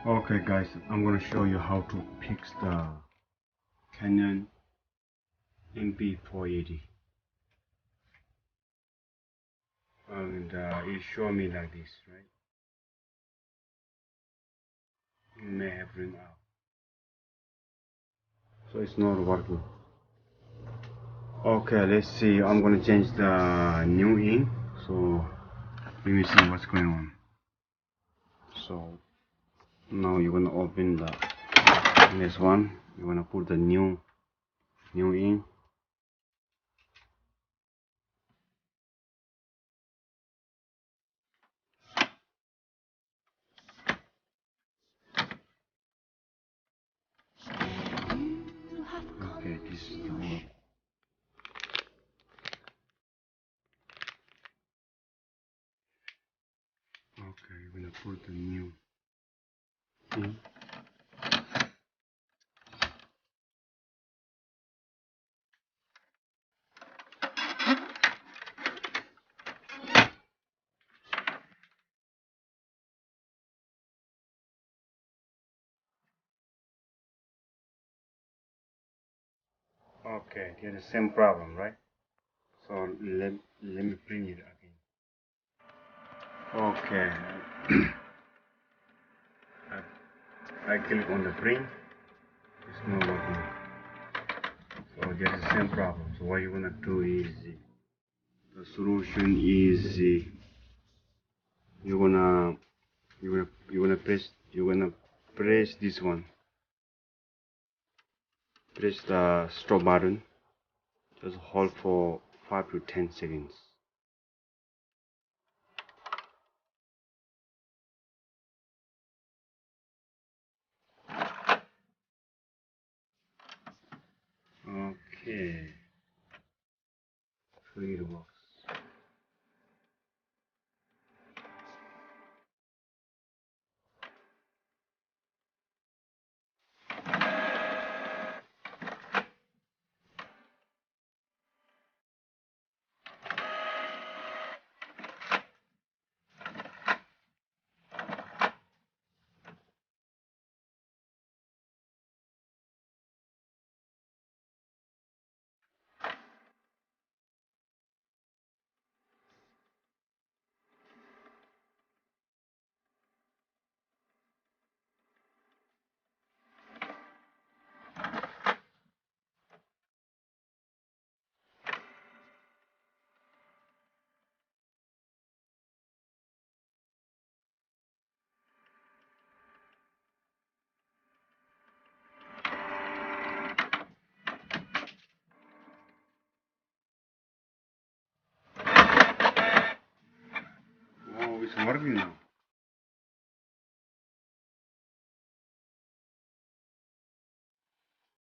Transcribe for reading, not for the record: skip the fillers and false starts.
Okay guys, I'm gonna show you how to fix the Canon MP480, and it showed me like this, right? You may have ring out, so it's not working. Okay, let's see. I'm gonna change the new ink, so let me see what's going on. So now you're gonna open the this one. You're gonna put the new ink. Okay, this is the one. Okay, you're gonna put the new ink. Okay, there's the same problem, right? So let me bring it again. Okay, I click on the print. It's not working. So there's the same problem. So what you're gonna do is the solution is you're gonna you're gonna press this one. Press the stop button. Just hold for 5 to 10 seconds. Okay. So it works. Oh, it's working now.